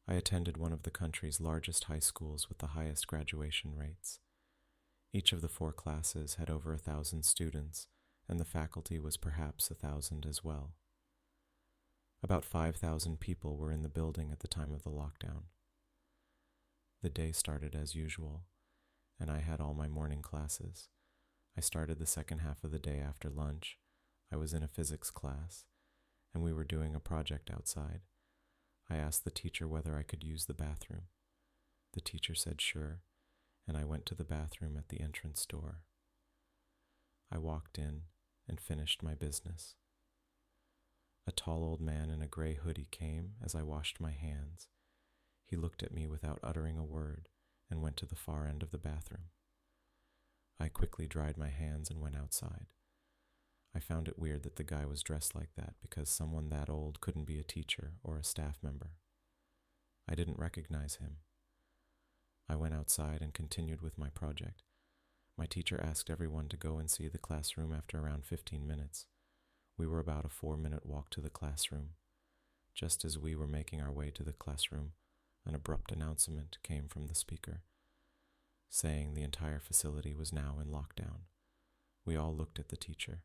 I attended one of the country's largest high schools with the highest graduation rates. Each of the 4 classes had over 1,000 students, and the faculty was perhaps 1,000 as well. About 5,000 people were in the building at the time of the lockdown. The day started as usual, and I had all my morning classes. I started the second half of the day after lunch. I was in a physics class, and we were doing a project outside. I asked the teacher whether I could use the bathroom. The teacher said sure, and I went to the bathroom at the entrance door. I walked in and finished my business. A tall old man in a gray hoodie came as I washed my hands. He looked at me without uttering a word and went to the far end of the bathroom. I quickly dried my hands and went outside. I found it weird that the guy was dressed like that because someone that old couldn't be a teacher or a staff member. I didn't recognize him. I went outside and continued with my project. My teacher asked everyone to go and see the classroom after around 15 minutes. We were about a 4-minute walk to the classroom. Just as we were making our way to the classroom, an abrupt announcement came from the speaker, saying the entire facility was now in lockdown. We all looked at the teacher,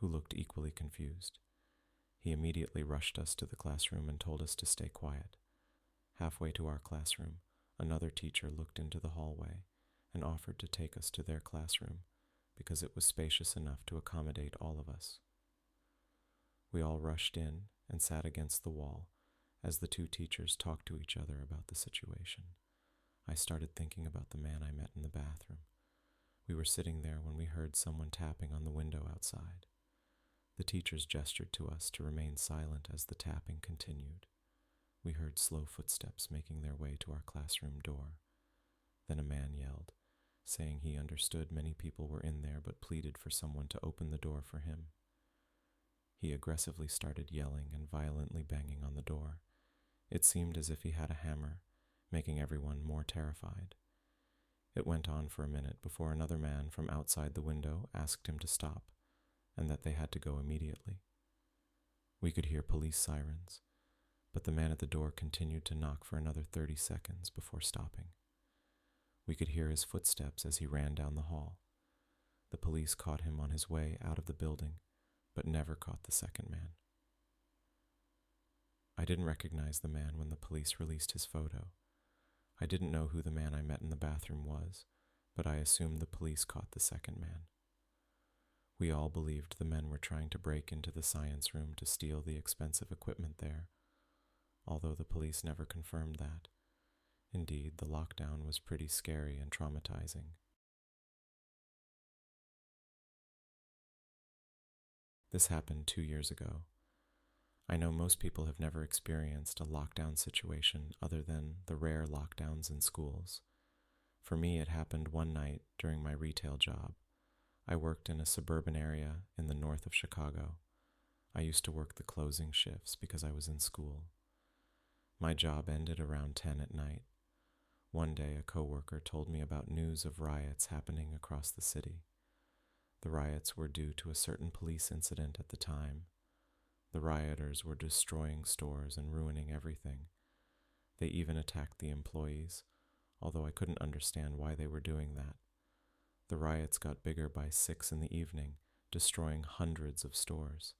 who looked equally confused. He immediately rushed us to the classroom and told us to stay quiet. Halfway to our classroom, another teacher looked into the hallway and offered to take us to their classroom because it was spacious enough to accommodate all of us. We all rushed in and sat against the wall as the 2 teachers talked to each other about the situation. I started thinking about the man I met in the bathroom. We were sitting there when we heard someone tapping on the window outside. The teachers gestured to us to remain silent as the tapping continued. We heard slow footsteps making their way to our classroom door. Then a man yelled, saying he understood many people were in there but pleaded for someone to open the door for him. He aggressively started yelling and violently banging on the door. It seemed as if he had a hammer, making everyone more terrified. It went on for a minute before another man from outside the window asked him to stop, and that they had to go immediately. We could hear police sirens, but the man at the door continued to knock for another 30 seconds before stopping. We could hear his footsteps as he ran down the hall. The police caught him on his way out of the building, but never caught the second man. I didn't recognize the man when the police released his photo. I didn't know who the man I met in the bathroom was, but I assumed the police caught the second man. We all believed the men were trying to break into the science room to steal the expensive equipment there, although the police never confirmed that. Indeed, the lockdown was pretty scary and traumatizing. This happened 2 years ago. I know most people have never experienced a lockdown situation other than the rare lockdowns in schools. For me, it happened one night during my retail job. I worked in a suburban area in the north of Chicago. I used to work the closing shifts because I was in school. My job ended around 10 at night. One day, a coworker told me about news of riots happening across the city. The riots were due to a certain police incident at the time. The rioters were destroying stores and ruining everything. They even attacked the employees, although I couldn't understand why they were doing that. The riots got bigger by 6 in the evening, destroying hundreds of stores.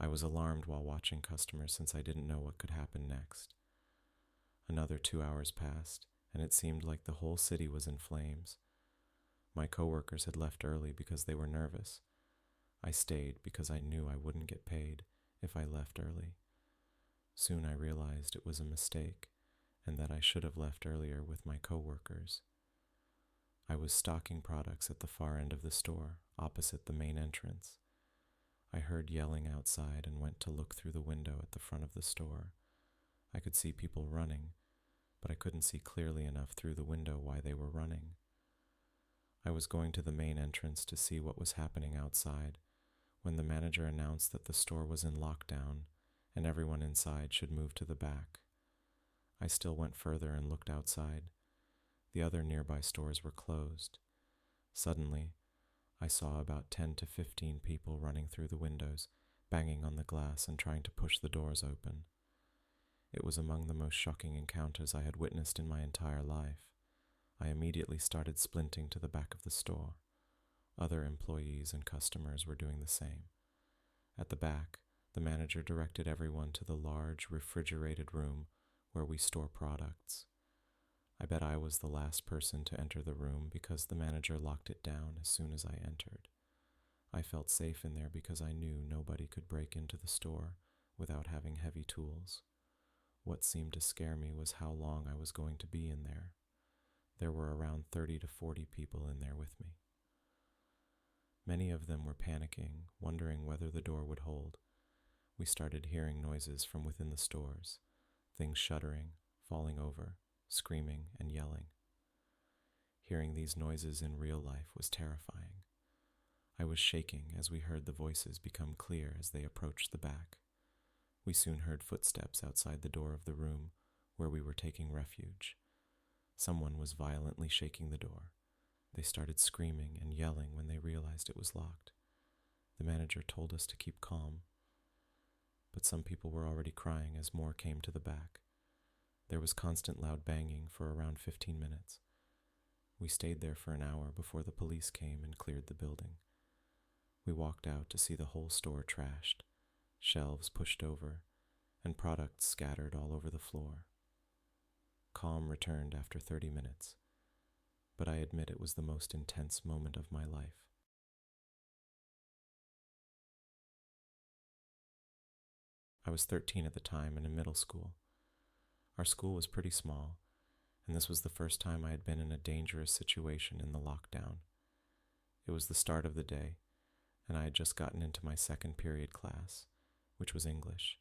I was alarmed while watching customers since I didn't know what could happen next. Another 2 hours passed, and it seemed like the whole city was in flames. My coworkers had left early because they were nervous. I stayed because I knew I wouldn't get paid if I left early. Soon I realized it was a mistake and that I should have left earlier with my coworkers. I was stocking products at the far end of the store, opposite the main entrance. I heard yelling outside and went to look through the window at the front of the store. I could see people running, but I couldn't see clearly enough through the window why they were running. I was going to the main entrance to see what was happening outside when the manager announced that the store was in lockdown and everyone inside should move to the back. I still went further and looked outside. The other nearby stores were closed. Suddenly, I saw about 10 to 15 people running through the windows, banging on the glass and trying to push the doors open. It was among the most shocking encounters I had witnessed in my entire life. I immediately started splinting to the back of the store. Other employees and customers were doing the same. At the back, the manager directed everyone to the large, refrigerated room where we store products. I bet I was the last person to enter the room because the manager locked it down as soon as I entered. I felt safe in there because I knew nobody could break into the store without having heavy tools. What seemed to scare me was how long I was going to be in there. There were around 30 to 40 people in there with me. Many of them were panicking, wondering whether the door would hold. We started hearing noises from within the stores, things shuddering, falling over, screaming and yelling. Hearing these noises in real life was terrifying. I was shaking as we heard the voices become clear as they approached the back. We soon heard footsteps outside the door of the room where we were taking refuge. Someone was violently shaking the door. They started screaming and yelling when they realized it was locked. The manager told us to keep calm, but some people were already crying as more came to the back. There was constant loud banging for around 15 minutes. We stayed there for an hour before the police came and cleared the building. We walked out to see the whole store trashed, shelves pushed over, and products scattered all over the floor. Calm returned after 30 minutes, but I admit it was the most intense moment of my life. I was 13 at the time and in middle school. Our school was pretty small, and this was the first time I had been in a dangerous situation in the lockdown. It was the start of the day, and I had just gotten into my second period class, which was English.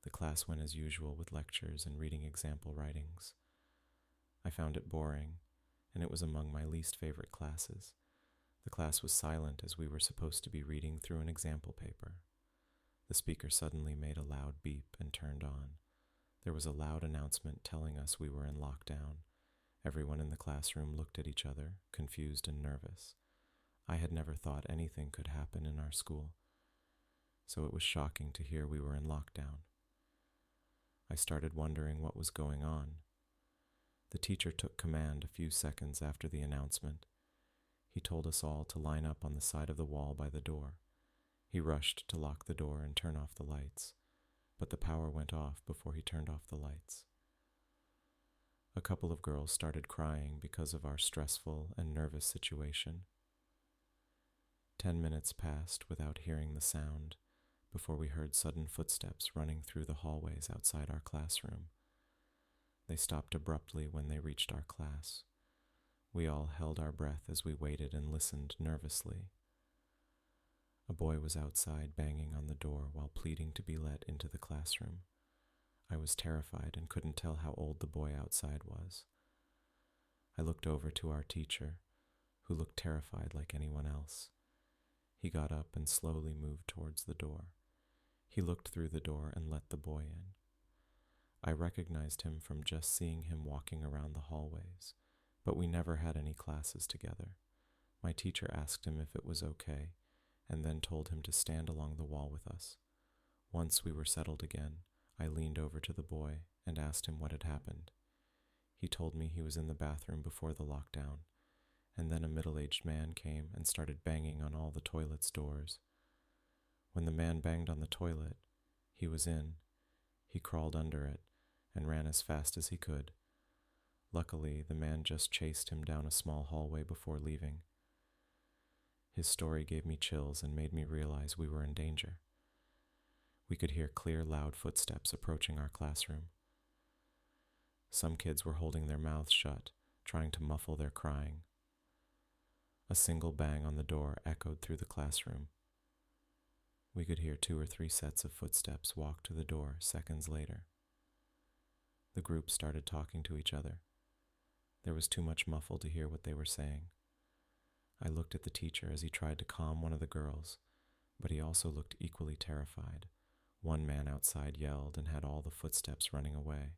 The class went as usual with lectures and reading example writings. I found it boring, and it was among my least favorite classes. The class was silent as we were supposed to be reading through an example paper. The speaker suddenly made a loud beep and turned on. There was a loud announcement telling us we were in lockdown. Everyone in the classroom looked at each other, confused and nervous. I had never thought anything could happen in our school, so it was shocking to hear we were in lockdown. I started wondering what was going on. The teacher took command a few seconds after the announcement. He told us all to line up on the side of the wall by the door. He rushed to lock the door and turn off the lights, but the power went off before he turned off the lights. A couple of girls started crying because of our stressful and nervous situation. 10 minutes passed without hearing the sound before we heard sudden footsteps running through the hallways outside our classroom. They stopped abruptly when they reached our class. We all held our breath as we waited and listened nervously. A boy was outside banging on the door while pleading to be let into the classroom. I was terrified and couldn't tell how old the boy outside was. I looked over to our teacher, who looked terrified like anyone else. He got up and slowly moved towards the door. He looked through the door and let the boy in. I recognized him from just seeing him walking around the hallways, but we never had any classes together. My teacher asked him if it was okay, and then told him to stand along the wall with us. Once we were settled again, I leaned over to the boy and asked him what had happened. He told me he was in the bathroom before the lockdown, and then a middle-aged man came and started banging on all the toilets' doors. When the man banged on the toilet, he was in. He crawled under it and ran as fast as he could. Luckily, the man just chased him down a small hallway before leaving. His story gave me chills and made me realize we were in danger. We could hear clear, loud footsteps approaching our classroom. Some kids were holding their mouths shut, trying to muffle their crying. A single bang on the door echoed through the classroom. We could hear 2 or 3 sets of footsteps walk to the door seconds later. The group started talking to each other. There was too much muffled to hear what they were saying. I looked at the teacher as he tried to calm one of the girls, but he also looked equally terrified. One man outside yelled and had all the footsteps running away.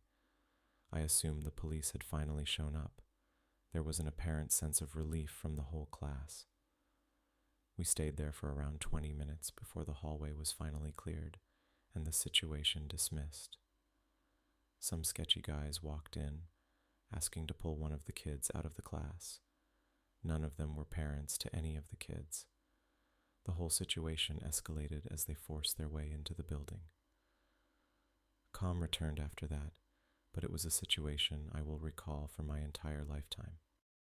I assumed the police had finally shown up. There was an apparent sense of relief from the whole class. We stayed there for around 20 minutes before the hallway was finally cleared and the situation dismissed. Some sketchy guys walked in, asking to pull one of the kids out of the class. None of them were parents to any of the kids. The whole situation escalated as they forced their way into the building. Calm returned after that, but it was a situation I will recall for my entire lifetime.